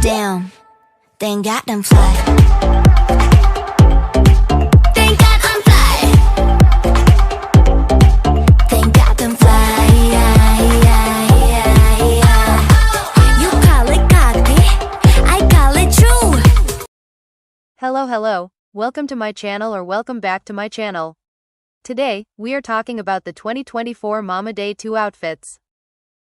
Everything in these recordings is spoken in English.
Damn, thank God I'm fly. Thank God I'm fly. Thank God I'm fly. You call it cocky, I call it true. Hello, welcome to my channel or welcome back to my channel. Today, we are talking about the 2024 Mama Day 2 outfits.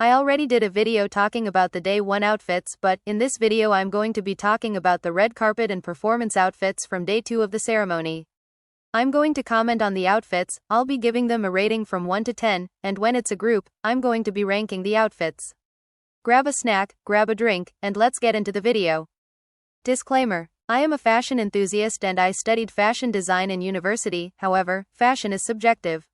I already did a video talking about the Day 1 outfits, but in this video I'm going to be talking about the red carpet and performance outfits from Day 2 of the ceremony. I'm going to comment on the outfits, I'll be giving them a rating from 1 to 10, and when it's a group, I'm going to be ranking the outfits. Grab a snack, grab a drink, and let's get into the video. Disclaimer. I am a fashion enthusiast and I studied fashion design in university, however, fashion is subjective.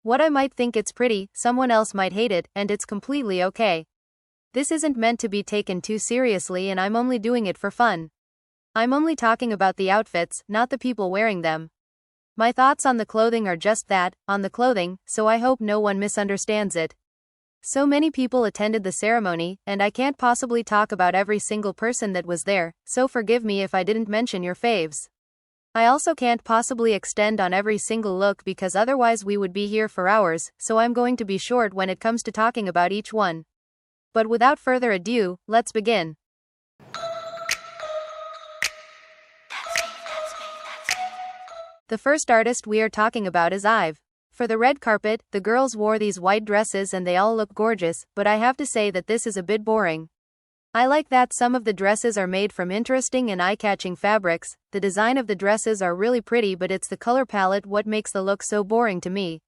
What I might think it's pretty, someone else might hate it, and it's completely okay. This isn't meant to be taken too seriously and I'm only doing it for fun. I'm only talking about the outfits, not the people wearing them. My thoughts on the clothing are just that, on the clothing, so I hope no one misunderstands it. So many people attended the ceremony, and I can't possibly talk about every single person that was there, so forgive me if I didn't mention your faves. I also can't possibly extend on every single look because otherwise we would be here for hours, so I'm going to be short when it comes to talking about each one. But without further ado, let's begin. The first artist we are talking about is IVE. For the red carpet, the girls wore these white dresses and they all look gorgeous, but I have to say that this is a bit boring. I like that some of the dresses are made from interesting and eye-catching fabrics, the design of the dresses are really pretty but it's the color palette what makes the look so boring to me.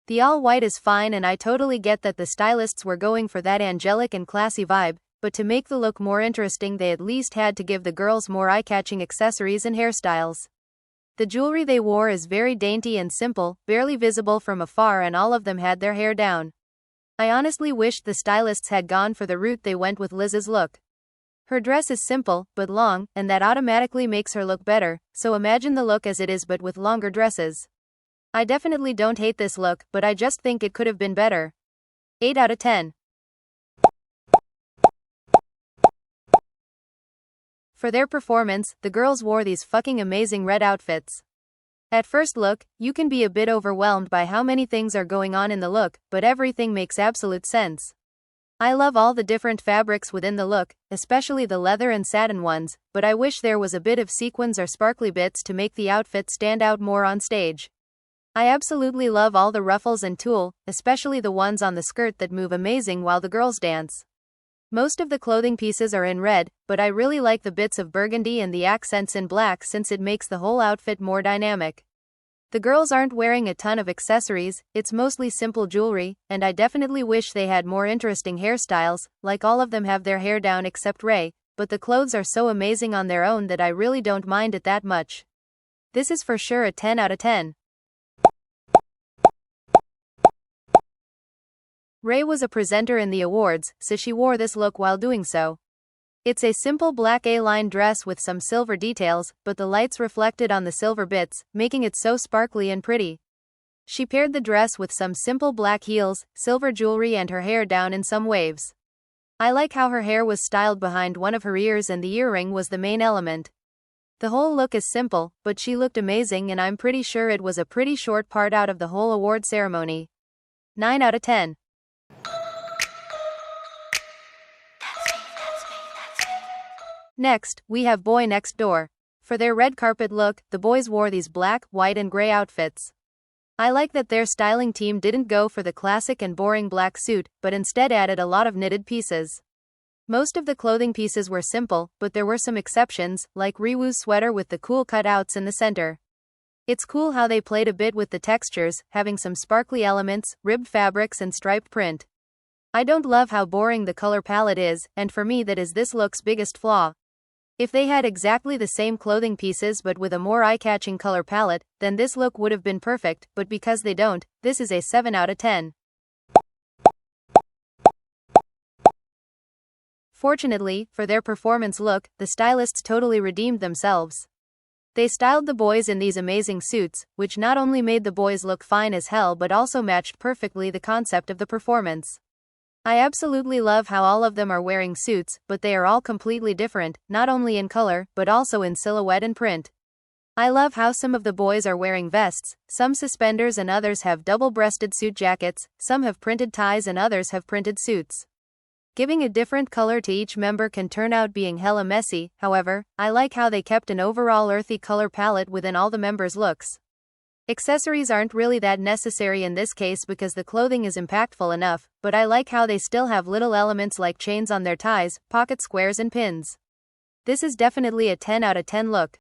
The all white is fine and I totally get that the stylists were going for that angelic and classy vibe, but to make the look more interesting they at least had to give the girls more eye-catching accessories and hairstyles. The jewelry they wore is very dainty and simple, barely visible from afar and all of them had their hair down. I honestly wished the stylists had gone for the route they went with Liz's look. Her dress is simple, but long, and that automatically makes her look better, so imagine the look as it is but with longer dresses. I definitely don't hate this look, but I just think it could have been better. 8 out of 10. For their performance, the girls wore these fucking amazing red outfits. At first look, you can be a bit overwhelmed by how many things are going on in the look, but everything makes absolute sense. I love all the different fabrics within the look, especially the leather and satin ones, but I wish there was a bit of sequins or sparkly bits to make the outfit stand out more on stage. I absolutely love all the ruffles and tulle, especially the ones on the skirt that move amazing while the girls dance. Most of the clothing pieces are in red, but I really like the bits of burgundy and the accents in black since it makes the whole outfit more dynamic. The girls aren't wearing a ton of accessories, it's mostly simple jewelry, and I definitely wish they had more interesting hairstyles, like all of them have their hair down except Ray, but the clothes are so amazing on their own that I really don't mind it that much. This is for sure a 10 out of 10. Ray was a presenter in the awards, so she wore this look while doing so. It's a simple black A-line dress with some silver details, but the lights reflected on the silver bits, making it so sparkly and pretty. She paired the dress with some simple black heels, silver jewelry and her hair down in some waves. I like how her hair was styled behind one of her ears and the earring was the main element. The whole look is simple, but she looked amazing and I'm pretty sure it was a pretty short part out of the whole award ceremony. 9 out of 10. Next, we have BOYNEXTDOOR. For their red carpet look, the boys wore these black, white and gray outfits. I like that their styling team didn't go for the classic and boring black suit, but instead added a lot of knitted pieces. Most of the clothing pieces were simple, but there were some exceptions, like Riwoo's sweater with the cool cutouts in the center. It's cool how they played a bit with the textures, having some sparkly elements, ribbed fabrics and striped print. I don't love how boring the color palette is, and for me that is this look's biggest flaw. If they had exactly the same clothing pieces but with a more eye-catching color palette, then this look would have been perfect, but because they don't, this is a 7 out of 10. Fortunately, for their performance look, the stylists totally redeemed themselves. They styled the boys in these amazing suits, which not only made the boys look fine as hell but also matched perfectly the concept of the performance. I absolutely love how all of them are wearing suits, but they are all completely different, not only in color, but also in silhouette and print. I love how some of the boys are wearing vests, some suspenders and others have double-breasted suit jackets, some have printed ties and others have printed suits. Giving a different color to each member can turn out being hella messy, however, I like how they kept an overall earthy color palette within all the members' looks. Accessories aren't really that necessary in this case because the clothing is impactful enough, but I like how they still have little elements like chains on their ties, pocket squares and pins. This is definitely a 10 out of 10 look.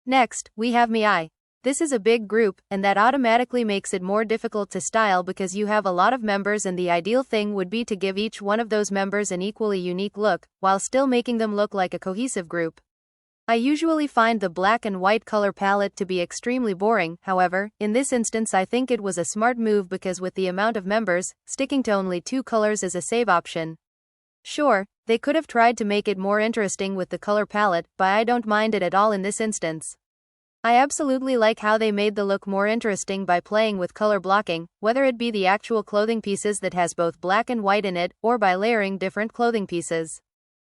Next, we have YOUNGJI. This is a big group, and that automatically makes it more difficult to style because you have a lot of members and the ideal thing would be to give each one of those members an equally unique look, while still making them look like a cohesive group. I usually find the black and white color palette to be extremely boring, however, in this instance I think it was a smart move because with the amount of members, sticking to only 2 colors is a save option. Sure, they could have tried to make it more interesting with the color palette, but I don't mind it at all in this instance. I absolutely like how they made the look more interesting by playing with color blocking, whether it be the actual clothing pieces that has both black and white in it, or by layering different clothing pieces.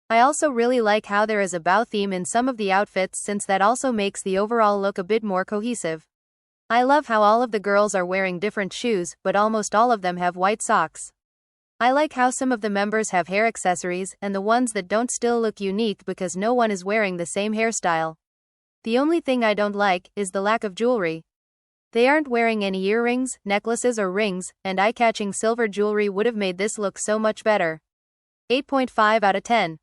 I also really like how there is a bow theme in some of the outfits since that also makes the overall look a bit more cohesive. I love how all of the girls are wearing different shoes, but almost all of them have white socks. I like how some of the members have hair accessories, and the ones that don't still look unique because no one is wearing the same hairstyle. The only thing I don't like is the lack of jewelry. They aren't wearing any earrings, necklaces or rings, and eye-catching silver jewelry would have made this look so much better. 8.5 out of 10.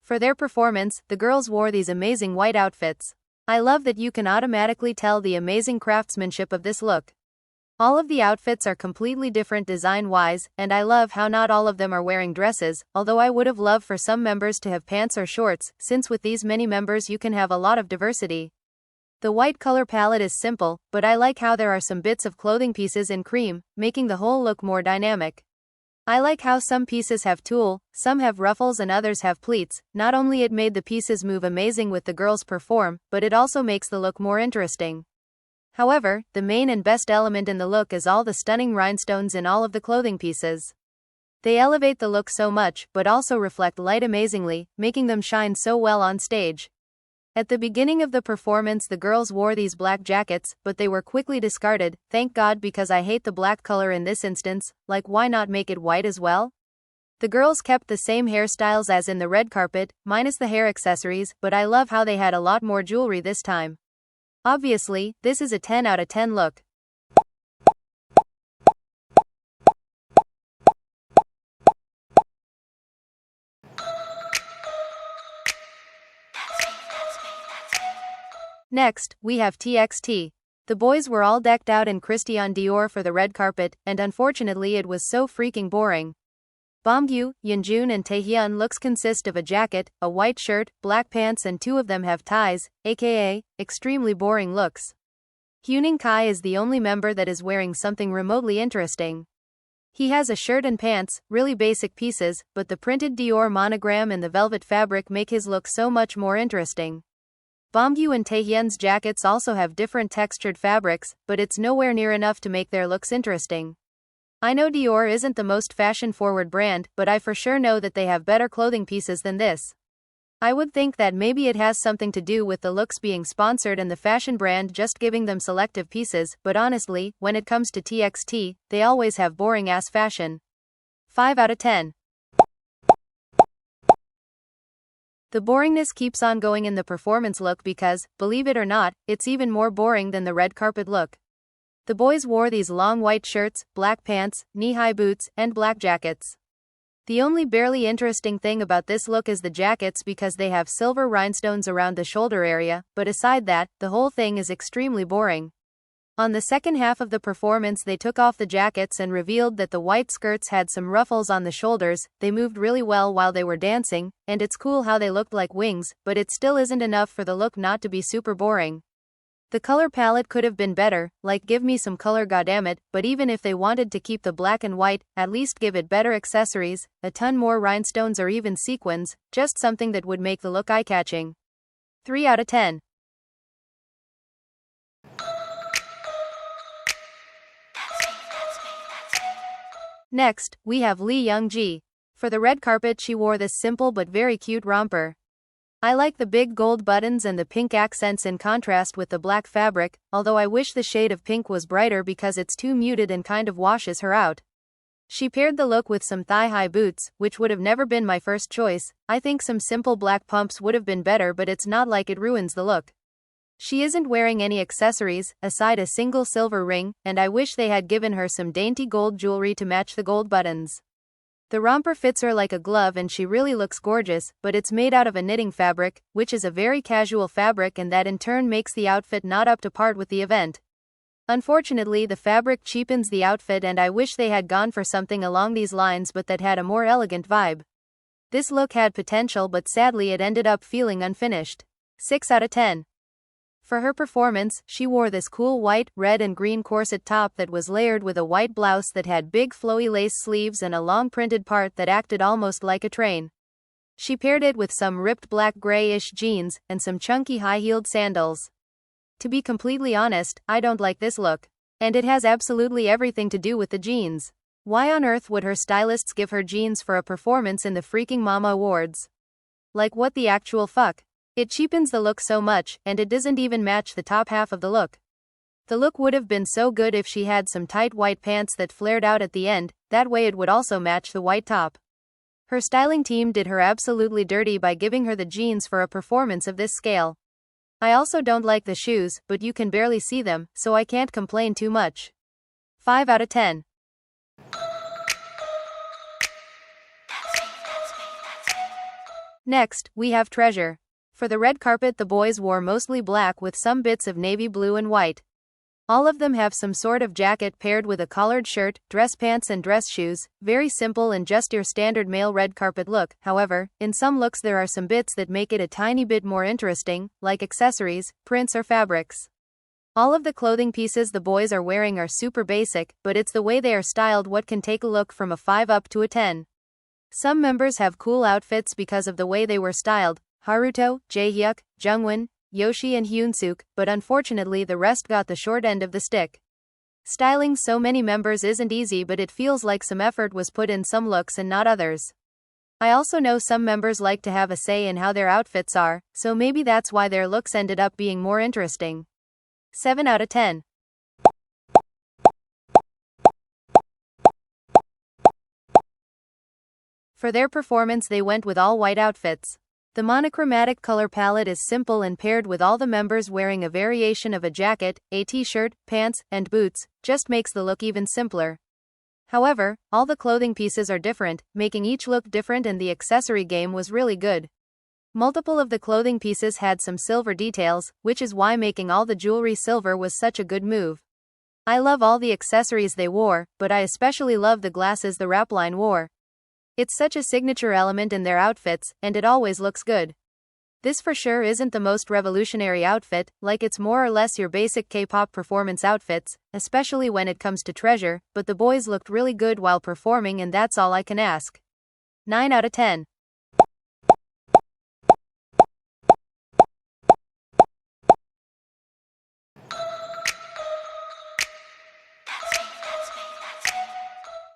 For their performance, the girls wore these amazing white outfits. I love that you can automatically tell the amazing craftsmanship of this look. All of the outfits are completely different design-wise, and I love how not all of them are wearing dresses, although I would have loved for some members to have pants or shorts, since with these many members you can have a lot of diversity. The white color palette is simple, but I like how there are some bits of clothing pieces in cream, making the whole look more dynamic. I like how some pieces have tulle, some have ruffles and others have pleats. Not only it made the pieces move amazing with the girls perform, but it also makes the look more interesting. However, the main and best element in the look is all the stunning rhinestones in all of the clothing pieces. They elevate the look so much, but also reflect light amazingly, making them shine so well on stage. At the beginning of the performance the girls wore these black jackets, but they were quickly discarded, thank God, because I hate the black color in this instance. Like, why not make it white as well? The girls kept the same hairstyles as in the red carpet, minus the hair accessories, but I love how they had a lot more jewelry this time. Obviously, this is a 10 out of 10 look. Next, we have TXT. The boys were all decked out in Christian Dior for the red carpet, and unfortunately it was so freaking boring. BOYNEXTDOOR, YOUNGJI and Taehyun looks consist of a jacket, a white shirt, black pants and 2 of them have ties, aka, extremely boring looks. HyoonInkai is the only member that is wearing something remotely interesting. He has a shirt and pants, really basic pieces, but the printed Dior monogram and the velvet fabric make his look so much more interesting. BOYNEXTDOOR and Taehyun's jackets also have different textured fabrics, but it's nowhere near enough to make their looks interesting. I know Dior isn't the most fashion-forward brand, but I for sure know that they have better clothing pieces than this. I would think that maybe it has something to do with the looks being sponsored and the fashion brand just giving them selective pieces, but honestly, when it comes to TXT, they always have boring-ass fashion. 5 out of 10. The boringness keeps on going in the performance look because, believe it or not, it's even more boring than the red carpet look. The boys wore these long white shirts, black pants, knee-high boots, and black jackets. The only barely interesting thing about this look is the jackets because they have silver rhinestones around the shoulder area, but aside that, the whole thing is extremely boring. On the second half of the performance they took off the jackets and revealed that the white skirts had some ruffles on the shoulders. They moved really well while they were dancing, and it's cool how they looked like wings, but it still isn't enough for the look not to be super boring. The color palette could have been better, like give me some color goddammit, but even if they wanted to keep the black and white, at least give it better accessories, a ton more rhinestones or even sequins, just something that would make the look eye-catching. 3 out of 10. Next, we have YOUNGJI. For the red carpet she wore this simple but very cute romper. I like the big gold buttons and the pink accents in contrast with the black fabric, although I wish the shade of pink was brighter because it's too muted and kind of washes her out. She paired the look with some thigh-high boots, which would have never been my first choice. I think some simple black pumps would have been better, but it's not like it ruins the look. She isn't wearing any accessories, aside a single silver ring, and I wish they had given her some dainty gold jewelry to match the gold buttons. The romper fits her like a glove and she really looks gorgeous, but it's made out of a knitting fabric, which is a very casual fabric, and that in turn makes the outfit not up to par with the event. Unfortunately, the fabric cheapens the outfit, and I wish they had gone for something along these lines but that had a more elegant vibe. This look had potential, but sadly it ended up feeling unfinished. 6 out of 10. For her performance, she wore this cool white, red and green corset top that was layered with a white blouse that had big flowy lace sleeves and a long printed part that acted almost like a train. She paired it with some ripped black grayish jeans and some chunky high-heeled sandals. To be completely honest, I don't like this look. And it has absolutely everything to do with the jeans. Why on earth would her stylists give her jeans for a performance in the freaking Mama Awards? Like, what the actual fuck? It cheapens the look so much, and it doesn't even match the top half of the look. The look would have been so good if she had some tight white pants that flared out at the end, that way it would also match the white top. Her styling team did her absolutely dirty by giving her the jeans for a performance of this scale. I also don't like the shoes, but you can barely see them, so I can't complain too much. 5 out of 10. Next, we have Treasure. For the red carpet the boys wore mostly black with some bits of navy blue and white. All of them have some sort of jacket paired with a collared shirt, dress pants and dress shoes, very simple and just your standard male red carpet look. However, in some looks there are some bits that make it a tiny bit more interesting, like accessories, prints or fabrics. All of the clothing pieces the boys are wearing are super basic, but it's the way they are styled what can take a look from a 5 up to a 10. Some members have cool outfits because of the way they were styled. Haruto, Jaehyuk, Jungwon, Yoshi and Hyunsuk, but unfortunately the rest got the short end of the stick. Styling so many members isn't easy, but it feels like some effort was put in some looks and not others. I also know some members like to have a say in how their outfits are, so maybe that's why their looks ended up being more interesting. 7 out of 10. For their performance they went with all white outfits. The monochromatic color palette is simple and paired with all the members wearing a variation of a jacket, a t-shirt, pants, and boots, just makes the look even simpler. However, all the clothing pieces are different, making each look different, and the accessory game was really good. Multiple of the clothing pieces had some silver details, which is why making all the jewelry silver was such a good move. I love all the accessories they wore, but I especially love the glasses the rapline wore. It's such a signature element in their outfits, and it always looks good. This for sure isn't the most revolutionary outfit, like it's more or less your basic K-pop performance outfits, especially when it comes to Treasure, but the boys looked really good while performing, and that's all I can ask. 9 out of 10.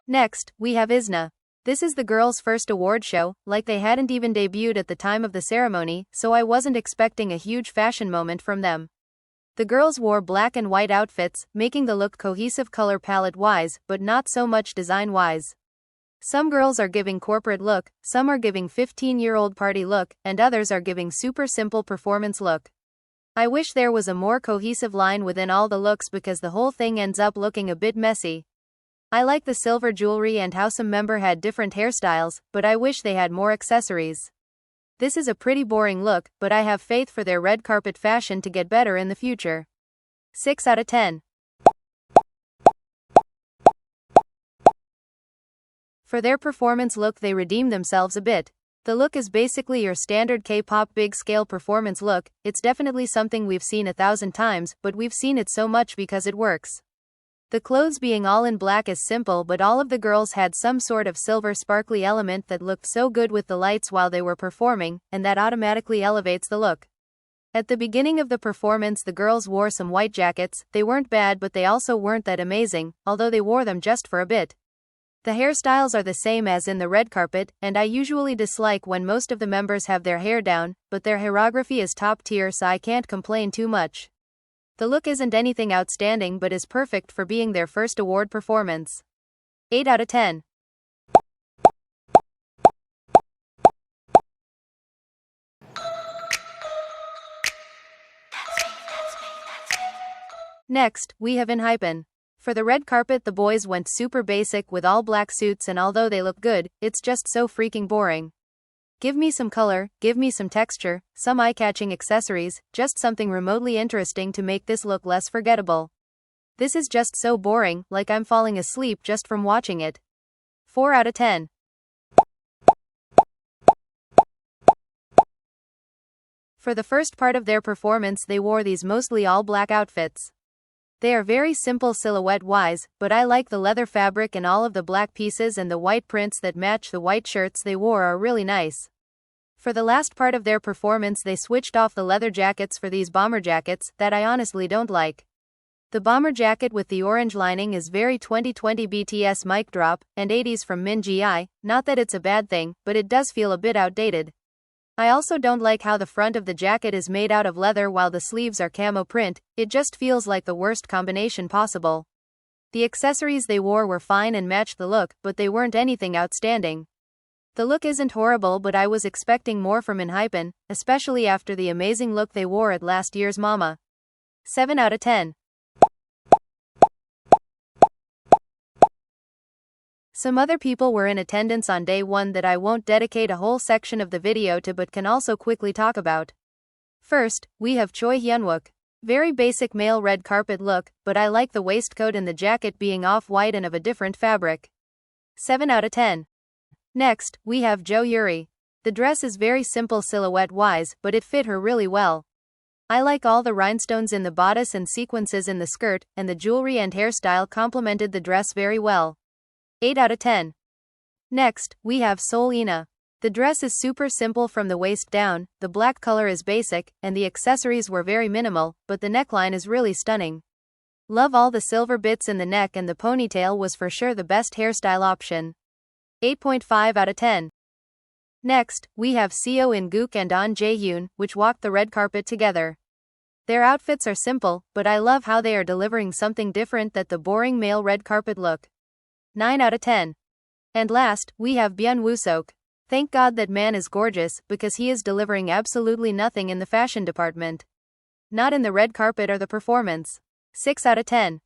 Next, we have IZNA. This is the girls' first award show, like they hadn't even debuted at the time of the ceremony, so I wasn't expecting a huge fashion moment from them. The girls wore black and white outfits, making the look cohesive color palette-wise, but not so much design-wise. Some girls are giving corporate look, some are giving 15-year-old party look, and others are giving super simple performance look. I wish there was a more cohesive line within all the looks because the whole thing ends up looking a bit messy. I like the silver jewelry and how some member had different hairstyles, but I wish they had more accessories. This is a pretty boring look, but I have faith for their red carpet fashion to get better in the future. 6 out of 10. For their performance look they redeemed themselves a bit. The look is basically your standard K-pop big-scale performance look. It's definitely something we've seen 1,000 times, but we've seen it so much because it works. The clothes being all in black is simple, but all of the girls had some sort of silver sparkly element that looked so good with the lights while they were performing, and that automatically elevates the look. At the beginning of the performance, the girls wore some white jackets. They weren't bad, but they also weren't that amazing, although they wore them just for a bit. The hairstyles are the same as in the red carpet, and I usually dislike when most of the members have their hair down, but their choreography is top tier, so I can't complain too much. The look isn't anything outstanding but is perfect for being their first award performance. 8 out of 10. Next, we have ENHYPEN. For the red carpet, the boys went super basic with all black suits, and although they look good, it's just so freaking boring. Give me some color, give me some texture, some eye-catching accessories, just something remotely interesting to make this look less forgettable. This is just so boring, like I'm falling asleep just from watching it. 4 out of 10. For the first part of their performance, they wore these mostly all-black outfits. They are very simple silhouette-wise, but I like the leather fabric and all of the black pieces, and the white prints that match the white shirts they wore are really nice. For the last part of their performance, they switched off the leather jackets for these bomber jackets that I honestly don't like. The bomber jacket with the orange lining is very 2020 BTS mic drop, and 80s from YOUNGJI, not that it's a bad thing, but it does feel a bit outdated. I also don't like how the front of the jacket is made out of leather while the sleeves are camo print. It just feels like the worst combination possible. The accessories they wore were fine and matched the look, but they weren't anything outstanding. The look isn't horrible, but I was expecting more from ENHYPEN, especially after the amazing look they wore at last year's Mama. 7 out of 10. Some other people were in attendance on day 1 that I won't dedicate a whole section of the video to but can also quickly talk about. First, we have Choi Hyunwook. Very basic male red carpet look, but I like the waistcoat and the jacket being off-white and of a different fabric. 7 out of 10. Next, we have Jo Yuri. The dress is very simple silhouette-wise, but it fit her really well. I like all the rhinestones in the bodice and sequences in the skirt, and the jewelry and hairstyle complemented the dress very well. 8 out of 10. Next, we have Seoul Ina. The dress is super simple from the waist down, the black color is basic, and the accessories were very minimal, but the neckline is really stunning. Love all the silver bits in the neck, and the ponytail was for sure the best hairstyle option. 8.5 out of 10. Next, we have Seo In-guk and Ahn Jae-hyun, which walked the red carpet together. Their outfits are simple, but I love how they are delivering something different than the boring male red carpet look. 9 out of 10. And last, we have Byun Woo-seok. Thank God that man is gorgeous, because he is delivering absolutely nothing in the fashion department. Not in the red carpet or the performance. 6 out of 10.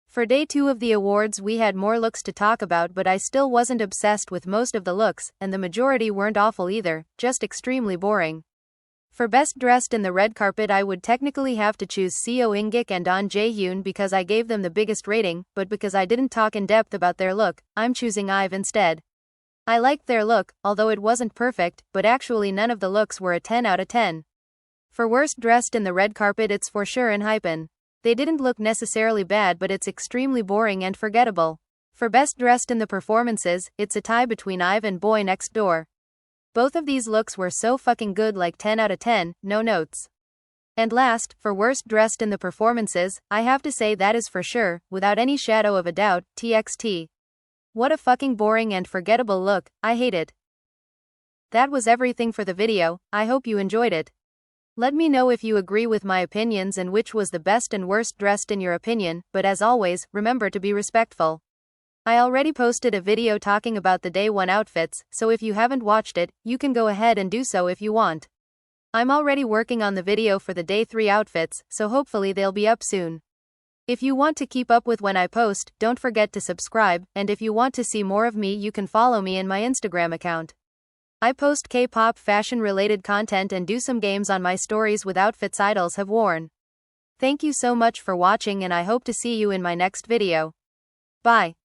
For day 2 of the awards, we had more looks to talk about, but I still wasn't obsessed with most of the looks, and the majority weren't awful either, just extremely boring. For best dressed in the red carpet, I would technically have to choose Seo In-guk and Ahn Jae-hyun because I gave them the biggest rating, but because I didn't talk in depth about their look, I'm choosing IVE instead. I liked their look, although it wasn't perfect, but actually none of the looks were a 10 out of 10. For worst dressed in the red carpet, it's for sure ENHYPEN. They didn't look necessarily bad, but it's extremely boring and forgettable. For best dressed in the performances, it's a tie between IVE and BOYNEXTDOOR. Both of these looks were so fucking good, like 10 out of 10, no notes. And last, for worst dressed in the performances, I have to say that is for sure, without any shadow of a doubt, TXT. What a fucking boring and forgettable look, I hate it. That was everything for the video. I hope you enjoyed it. Let me know if you agree with my opinions and which was the best and worst dressed in your opinion, but as always, remember to be respectful. I already posted a video talking about the day 1 outfits, so if you haven't watched it, you can go ahead and do so if you want. I'm already working on the video for the day 3 outfits, so hopefully they'll be up soon. If you want to keep up with when I post, don't forget to subscribe, and if you want to see more of me, you can follow me in my Instagram account. I post K-pop fashion related content and do some games on my stories with outfits idols have worn. Thank you so much for watching, and I hope to see you in my next video. Bye.